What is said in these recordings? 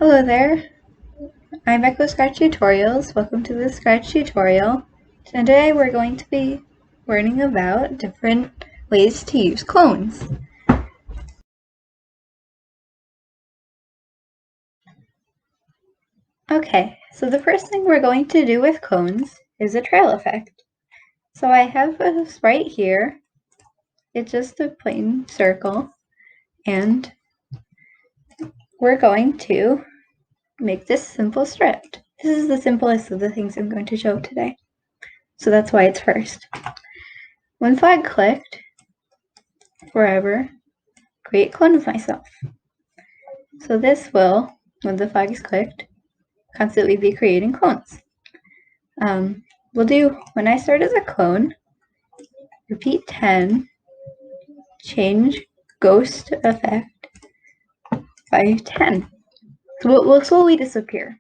Hello there, I'm Echo Scratch Tutorials. Welcome to this Scratch tutorial. Today we're going to be learning about different ways to use clones. Okay, so the first thing we're going to do with clones is a trail effect. So I have a sprite here. It's just a plain circle, and we're going to make this simple script. This is the simplest of the things I'm going to show today. So that's why it's first. When flag clicked, forever, create clone of myself. So this will, when the flag is clicked, constantly be creating clones. We'll do, when I start as a clone, repeat 10, change ghost effect by 10. So it will slowly disappear.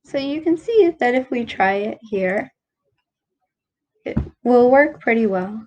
So you can see that if we try it here, it will work pretty well.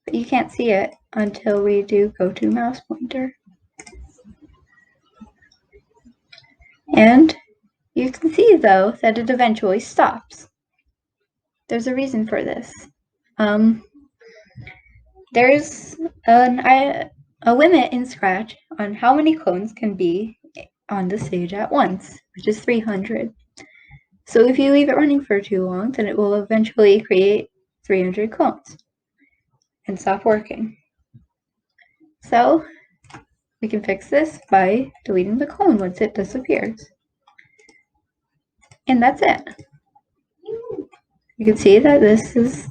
But you can't see it until we do go to mouse pointer. And you can see, though, that it eventually stops. There's a reason for this. There's a limit in Scratch on how many clones can be on the stage at once, which is 300. So if you leave it running for too long, then it will eventually create 300 clones and stop working. So we can fix this by deleting the clone once it disappears. And that's it. You can see that this is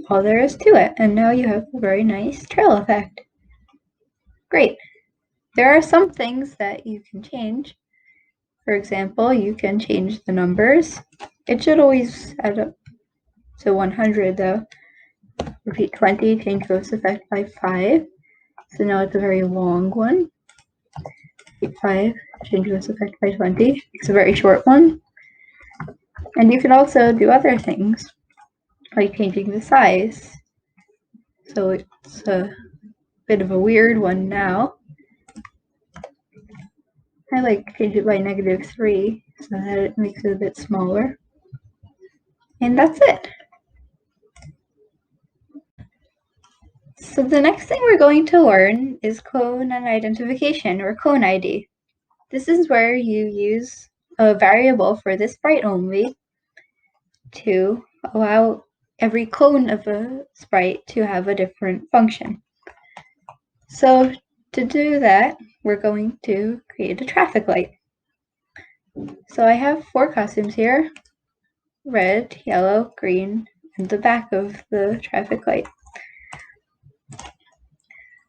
all there is to it, and now you have a very nice trail effect. Great. There are some things that you can change. For example, you can change the numbers. It should always add up to 100 though. Repeat 20, change ghost effect by 5. So now it's a very long one. Repeat 5, change ghost effect by 20. It's a very short one. And you can also do other things, like changing the size. So it's a bit of a weird one now. I like change it by -3 so that it makes it a bit smaller. And that's it. So the next thing we're going to learn is clone identification, or clone ID. This is where you use a variable for this sprite only to allow every clone of a sprite to have a different function. So to do that, we're going to create a traffic light. So I have 4 costumes here: red, yellow, green, and the back of the traffic light.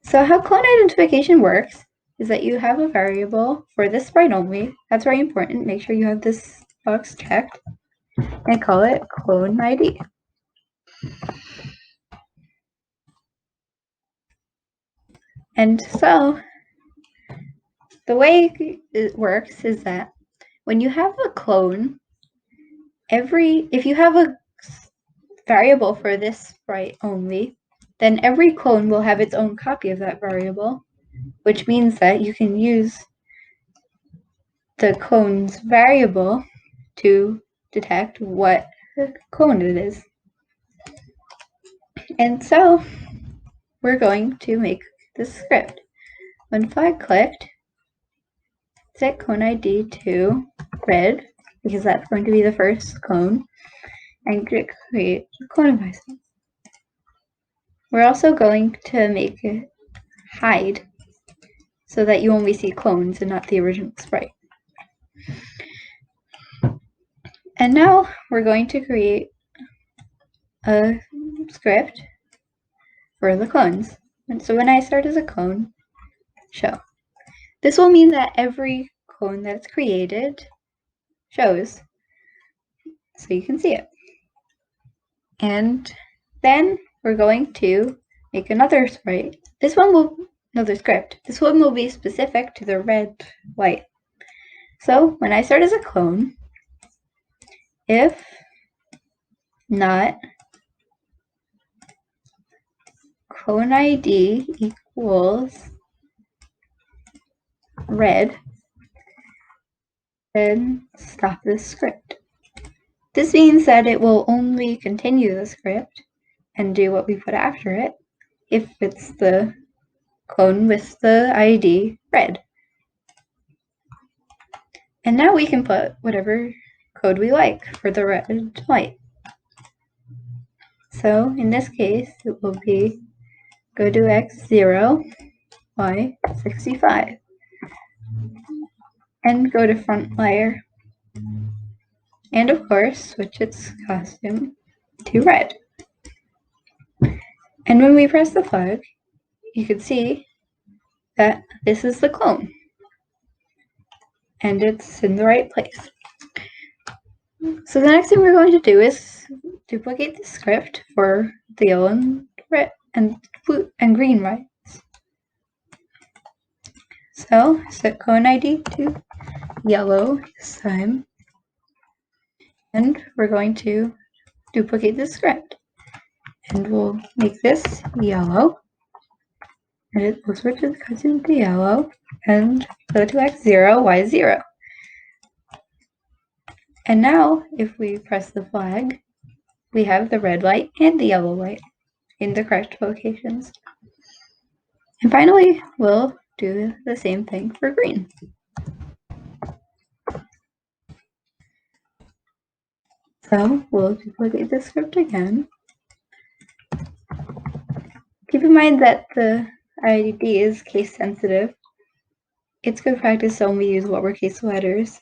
So how clone identification works is that you have a variable for this sprite only. That's very important. Make sure you have this box checked and call it clone ID. And so the way it works is that when you have a clone, if you have a variable for this sprite only, then every clone will have its own copy of that variable, which means that you can use the clone's variable to detect what clone it is. And so we're going to make this script. When flag clicked, set clone ID to red, because that's going to be the first clone, and create a clone of myself. We're also going to make it hide so that you only see clones and not the original sprite. And now we're going to create a script for the clones. And so when I start as a clone, show. This will mean that every clone that's created shows, so you can see it. And then we're going to make another sprite. Another script. This one will be specific to the red light. So when I start as a clone, if not clone ID equals red, then stop this script. This means that it will only continue the script and do what we put after it if it's the clone with the ID red. And now we can put whatever code we like for the red light. So in this case, it will be go to x0, y65, and go to front layer. And of course, switch its costume to red. And when we press the flag, you can see that this is the clone. And it's in the right place. So the next thing we're going to do is duplicate the script for the yellow and red and blue and green lights. So set clone ID to yellow this time. And we're going to duplicate the script. And we'll make this yellow. And we'll switch the costume to yellow and go to x0, y0. And now, if we press the flag, we have the red light and the yellow light in the correct locations. And finally, we'll do the same thing for green. So we'll duplicate the script again. Keep in mind that the ID is case sensitive. It's good practice to only use lowercase letters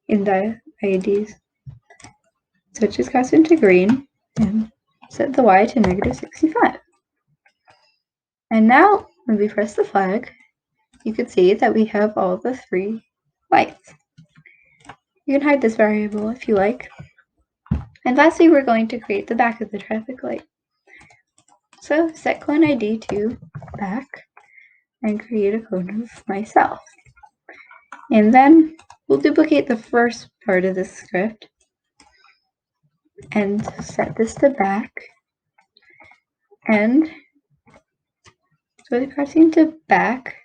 in the IDs. Switch this costume to green and set the Y to -65. And now, when we press the flag, you can see that we have all the 3 lights. You can hide this variable if you like. And lastly, we're going to create the back of the traffic light. So set clone ID to back and create a clone of myself. And then we'll duplicate the first part of this script and set this to back. And so the cartoon to back,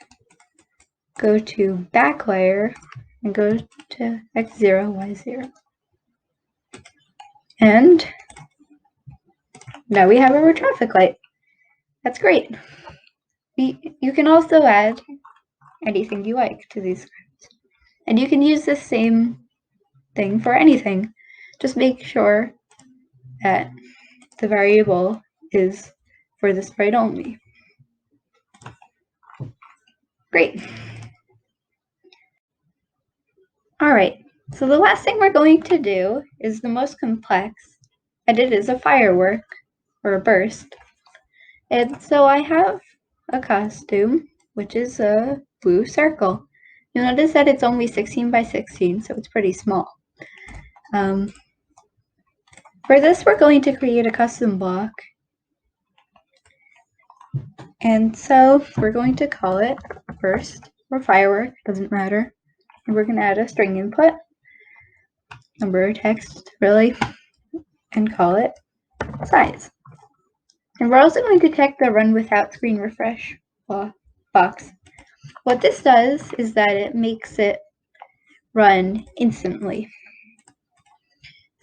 go to back layer and go to x0, y0. And now we have our traffic light. That's great. You can also add anything you like to these scripts. And you can use the same thing for anything. Just make sure that the variable is for the sprite only. Great. All right, so the last thing we're going to do is the most complex, and it is a firework or a burst. And so I have a costume, which is a blue circle. You'll notice that it's only 16 by 16, so it's pretty small. For this, we're going to create a custom block. And so we're going to call it burst or firework, doesn't matter. And we're going to add a string input, number of text, really, and call it size. And we're also going to check the run without screen refresh box. What this does is that it makes it run instantly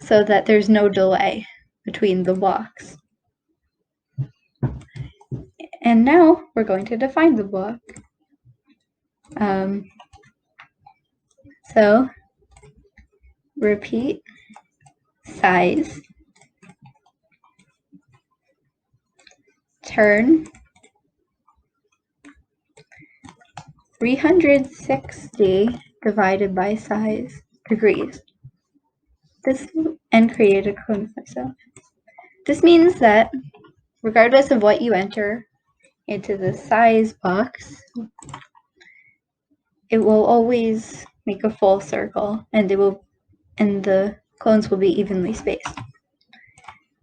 so that there's no delay between the blocks. And now we're going to define the block. So repeat size, turn 360 divided by size degrees. This and create a clone of myself. This means that regardless of what you enter into the size box, it will always make a full circle, and the clones will be evenly spaced.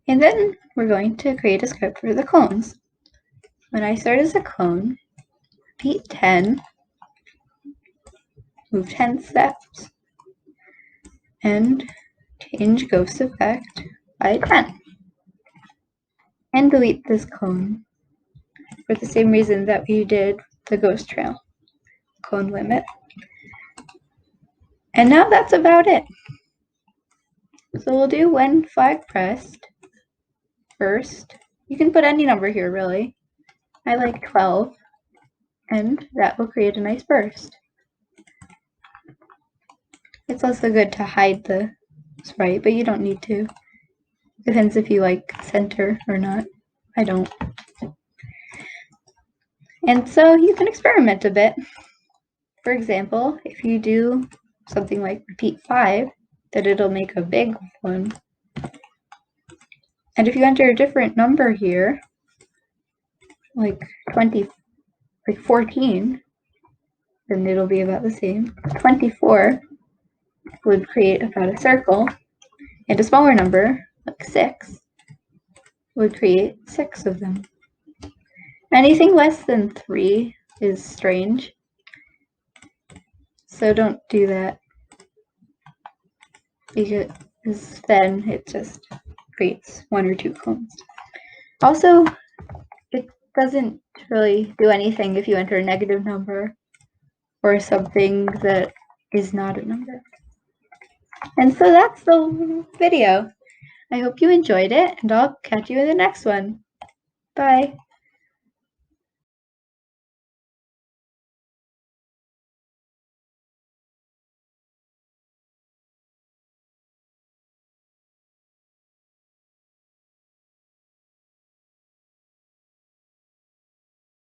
And then we're going to create a script for the clones. When I start as a clone, repeat 10, move 10 steps, and change ghost effect by 10. And delete this clone for the same reason that we did the ghost trail. Clone limit And now that's about it. So we'll do when flag pressed first. You can put any number here, really. I like 12, and that will create a nice burst. It's also good to hide the sprite, but you don't need to. Depends if you like center or not. I don't. And so you can experiment a bit. For example, if you do something like repeat 5, then it'll make a big one. And if you enter a different number here, like 14, then it'll be about the same. 24 would create about a circle, and a smaller number, like 6, would create 6 of them. Anything less than 3 is strange, so don't do that, because then it just creates 1 or 2 clones. Also, it doesn't really do anything if you enter a negative number or something that is not a number. And so that's the video. I hope you enjoyed it, and I'll catch you in the next one. Bye.